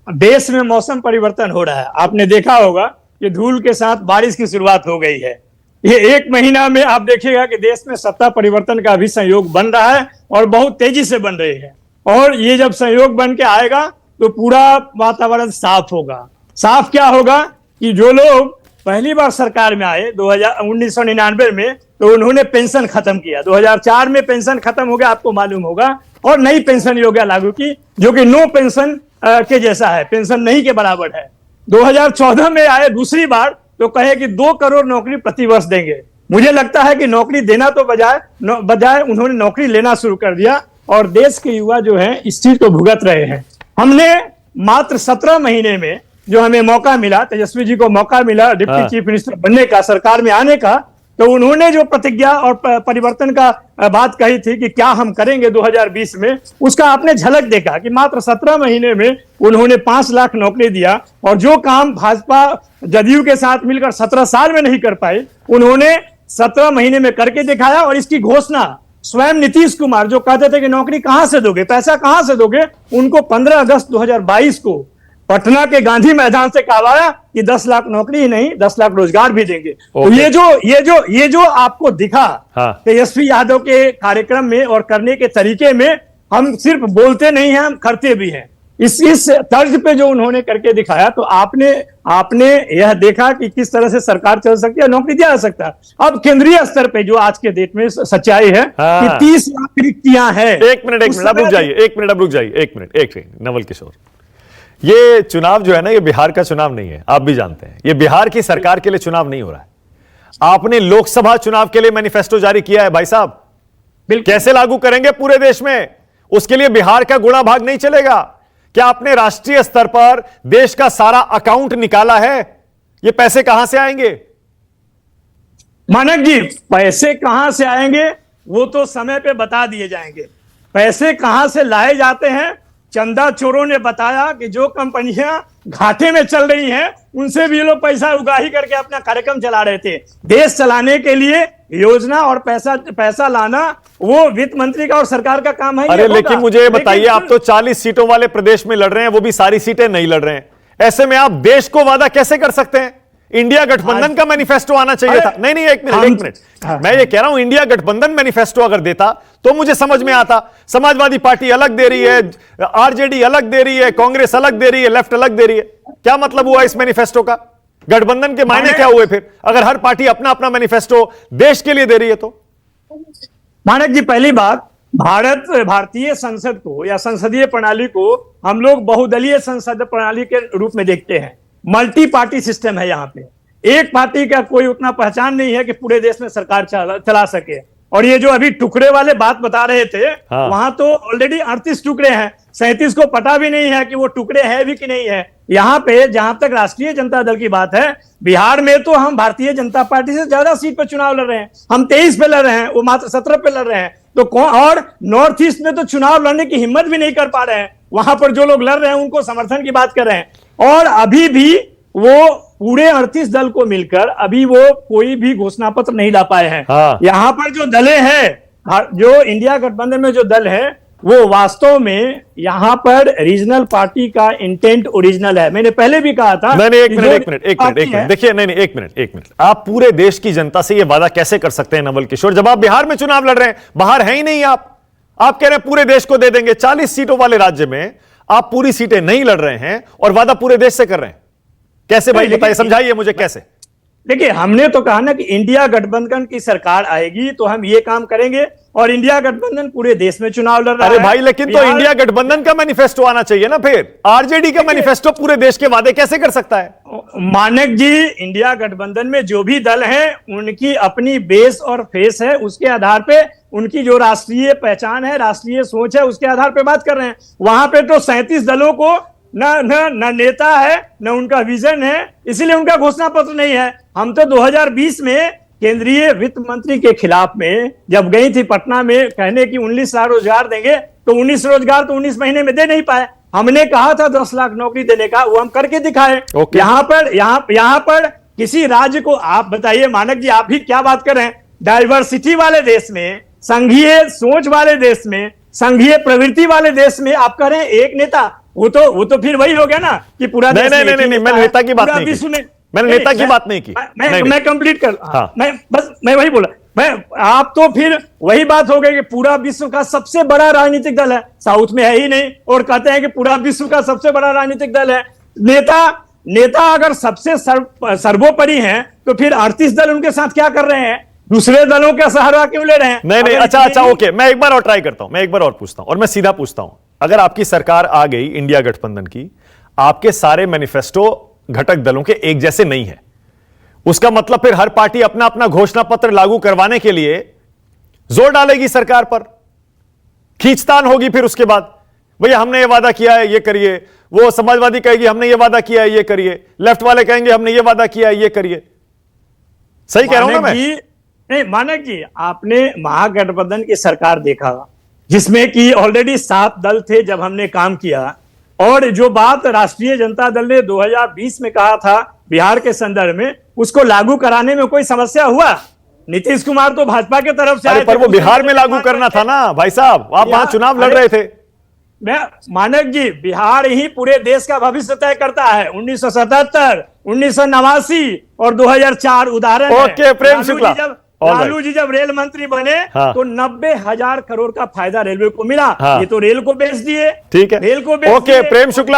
देश में मौसम परिवर्तन हो रहा है। आपने देखा होगा कि धूल के साथ बारिश की शुरुआत हो गई है। ये एक महीना में आप देखिएगा कि देश में सत्ता परिवर्तन का भी संयोग बन रहा है और बहुत तेजी से बन रही है। और ये जब संयोग बन के आएगा तो पूरा वातावरण साफ होगा। साफ क्या होगा कि जो लोग पहली बार सरकार में आए 1999 में, तो उन्होंने पेंशन खत्म किया। 2004 में पेंशन खत्म हो गया, आपको मालूम होगा, और नई पेंशन योजना लागू की जो कि नो पेंशन के जैसा है, पेंशन नहीं के बराबर है। 2014 में आए दूसरी बार तो कहे कि 2 करोड़ नौकरी प्रतिवर्ष देंगे। मुझे लगता है कि नौकरी देना तो बजाय उन्होंने नौकरी लेना शुरू कर दिया और देश के युवा जो हैं इस चीज को भुगत रहे हैं। हमने मात्र 17 महीने में जो हमें मौका मिला, तेजस्वी जी को मौका मिला डिप्टी चीफ मिनिस्टर बनने का, सरकार में आने का, तो उन्होंने जो प्रतिज्ञा और परिवर्तन का बात कही थी कि क्या हम करेंगे 2020 में, उसका आपने झलक देखा कि मात्र 17 महीने में उन्होंने 5 लाख नौकरी दिया। और जो काम भाजपा जदयू के साथ मिलकर 17 साल में नहीं कर पाई, उन्होंने 17 महीने में करके दिखाया। और इसकी घोषणा स्वयं नीतीश कुमार, जो कहते थे कि नौकरी कहां से दोगे, पैसा कहां से दोगे, उनको 15 अगस्त 2022 को पटना के गांधी मैदान से कहवाया कि 10 लाख नौकरी ही नहीं 10 लाख रोजगार भी देंगे। तो ये जो आपको दिखा तेजस्वी यादव के कार्यक्रम में और करने के तरीके में, हम सिर्फ बोलते नहीं हैं, हम करते भी हैं। इस तर्ज पे जो उन्होंने करके दिखाया, तो आपने यह देखा कि किस तरह से सरकार चल सकती है, नौकरी दिया जा सकता है। अब केंद्रीय स्तर पे जो आज के डेट में सच्चाई है कि 30 लाख रिक्तियां हैं। एक मिनट अब रुक जाइए, नवल किशोर, ये चुनाव जो है ना, ये बिहार का चुनाव नहीं है, आप भी जानते हैं। ये बिहार की सरकार के लिए चुनाव नहीं हो रहा है। आपने लोकसभा चुनाव के लिए मैनिफेस्टो जारी किया है भाई साहब, कैसे लागू करेंगे पूरे देश में, उसके लिए बिहार का गुणा भाग नहीं चलेगा। क्या आपने राष्ट्रीय स्तर पर देश का सारा अकाउंट निकाला है? ये पैसे कहां से आएंगे? मानक जी, पैसे कहां से आएंगे वो तो समय पे बता दिए जाएंगे। पैसे कहां से लाए जाते हैं, चंदा चोरों ने बताया कि जो कंपनियां घाटे में चल रही हैं उनसे भी लोग पैसा उगाही करके अपना कार्यक्रम चला रहे थे। देश चलाने के लिए योजना और पैसा लाना वो वित्त मंत्री का और सरकार का काम है। अरे लेकिन मुझे ये बताइए, आप तो 40 सीटों वाले प्रदेश में लड़ रहे हैं, वो भी सारी सीटें नहीं लड़ रहे हैं। ऐसे में आप देश को वादा कैसे कर सकते हैं? इंडिया गठबंधन का मैनिफेस्टो आना चाहिए था। नहीं, एक मिनट, मैं ये कह रहा हूं, इंडिया गठबंधन मैनिफेस्टो अगर देता तो मुझे समझ में आता। समाजवादी पार्टी अलग दे रही है, आरजेडी अलग दे रही है, कांग्रेस अलग दे रही है, लेफ्ट अलग दे रही है। क्या मतलब हुआ इस मैनिफेस्टो का? गठबंधन के मायने क्या हुए फिर, अगर हर पार्टी अपना अपना मैनिफेस्टो देश के लिए दे रही है तो? मानक जी, पहली बात, भारतीय संसद को या संसदीय प्रणाली को हम लोग बहुदलीय संसद प्रणाली के रूप में देखते हैं। मल्टी पार्टी सिस्टम है। यहाँ पे एक पार्टी का कोई उतना पहचान नहीं है कि पूरे देश में सरकार चला सके। और ये जो अभी टुकड़े वाले बात बता रहे थे, वहां तो ऑलरेडी 38 टुकड़े हैं, 37 को पता भी नहीं है कि वो टुकड़े हैं भी कि नहीं है। यहाँ पे जहां तक राष्ट्रीय जनता दल की बात है, बिहार में तो हम भारतीय जनता पार्टी से ज्यादा सीट पर चुनाव लड़ रहे हैं। हम 23 पे लड़ रहे हैं, वो मात्र 17 पे लड़ रहे हैं। तो और नॉर्थ ईस्ट में तो चुनाव लड़ने की हिम्मत भी नहीं कर पा रहे हैं। वहां पर जो लोग लड़ रहे हैं उनको समर्थन की बात कर रहे हैं। और अभी भी वो पूरे 38 दल को मिलकर अभी वो कोई भी घोषणा पत्र नहीं ला पाए हैं। यहाँ पर जो दलें हैं, जो इंडिया गठबंधन में जो दल है, वो वास्तव में यहाँ पर रीजनल पार्टी का इंटेंट ओरिजिनल है। मैंने पहले भी कहा था। एक मिनट देखिए, एक मिनट, आप पूरे देश की जनता से ये वादा कैसे कर सकते हैं नवल किशोर, जब आप बिहार में चुनाव लड़ रहे हैं? बाहर है ही नहीं आप कह रहे हैं पूरे देश को दे देंगे। 40 सीटों वाले राज्य में आप पूरी सीटें नहीं लड़ रहे हैं और वादा पूरे देश से कर रहे हैं। कैसे भाई, बताइए, समझाइए मुझे कैसे। देखिए, हमने तो कहा ना कि इंडिया गठबंधन की सरकार आएगी तो हम ये काम करेंगे, और इंडिया गठबंधन पूरे देश में चुनाव लड़ रहा है। अरे भाई, लेकिन तो इंडिया गठबंधन का मैनिफेस्टो आना चाहिए ना। फिर आरजेडी का मैनिफेस्टो पूरे देश के वादे कैसे कर सकता है? मानक जी, इंडिया गठबंधन में जो भी दल हैं उनकी अपनी बेस और फेस है, उसके आधार पे उनकी जो राष्ट्रीय पहचान है, राष्ट्रीय सोच है, उसके आधार पे बात कर रहे हैं। वहां पे तो 37 दलों को न नेता है, न उनका विजन है, इसीलिए उनका घोषणा पत्र नहीं है। हम तो 2020 में केंद्रीय वित्त मंत्री के खिलाफ में जब गई थी पटना में कहने की 19 लाख रोजगार देंगे, तो 19 रोजगार तो 19 महीने में दे नहीं पाए। हमने कहा था 10 लाख नौकरी देने का, वो हम करके दिखाए। यहाँ पर किसी राज्य को आप बताइए, मानक जी, आप भी क्या बात कर रहे हैं? डाइवर्सिटी वाले देश में, संघीय सोच वाले देश में संघीय प्रवृत्ति वाले देश में आप कह रहे हैं एक नेता, वो तो फिर वही हो गया ना कि पूरा नहीं देश नहीं में नहीं एक ही नहीं, मैंने नेता की बात पूरा नहीं विश्व की। में मैंने नेता की बात नहीं की। मैं कंप्लीट कर हाँ। मैं वही बोला। आप तो फिर वही बात हो गई कि पूरा विश्व का सबसे बड़ा राजनीतिक दल है, साउथ में है ही नहीं, और कहते हैं कि पूरा विश्व का सबसे बड़ा राजनीतिक दल है। नेता अगर सबसे सर्वोपरि हैं तो फिर 38 दल उनके साथ क्या कर रहे हैं? दूसरे दलों का सहारा क्यों ले रहे हैं? नहीं, अच्छा, ओके, मैं एक बार और ट्राई करता हूं, मैं एक बार और पूछता हूं, और मैं सीधा पूछता हूं, अगर आपकी सरकार आ गई इंडिया गठबंधन की, आपके सारे मैनिफेस्टो घटक दलों के एक जैसे नहीं है, उसका मतलब फिर हर पार्टी अपना अपना घोषणा पत्र लागू करवाने के लिए जोर डालेगी सरकार पर, खींचतान होगी। फिर उसके बाद भैया हमने ये वादा किया है, ये करिए, वो समाजवादी कहेगी हमने ये वादा किया है, ये करिए, लेफ्ट वाले कहेंगे हमने ये वादा किया है, ये करिए। सही कह रहा हूं ना मैं? नहीं मानक जी, आपने महागठबंधन की सरकार देखा जिसमें कि ऑलरेडी 7 दल थे जब हमने काम किया, और जो बात राष्ट्रीय जनता दल ने 2020 में कहा था बिहार के संदर्भ में, उसको लागू कराने में कोई समस्या हुआ? नीतीश कुमार तो भाजपा के तरफ से अरे पर वो बिहार में लागू करना था ना भाई साहब, आप वहां चुनाव लड़ रहे थे। मैं मानक जी, बिहार ही पूरे देश का भविष्य तय करता है। 1977, 1989 और 2004 उदाहरण है। ओके, प्रेम शुक्ला, लालू जी जब रेल मंत्री बने हाँ। तो 90,000 करोड़ का फायदा रेलवे को मिला। हाँ। ये तो रेल को बेच दिए, ठीक है, रेल को बेच ओके, दिए। प्रेम शुक्ला।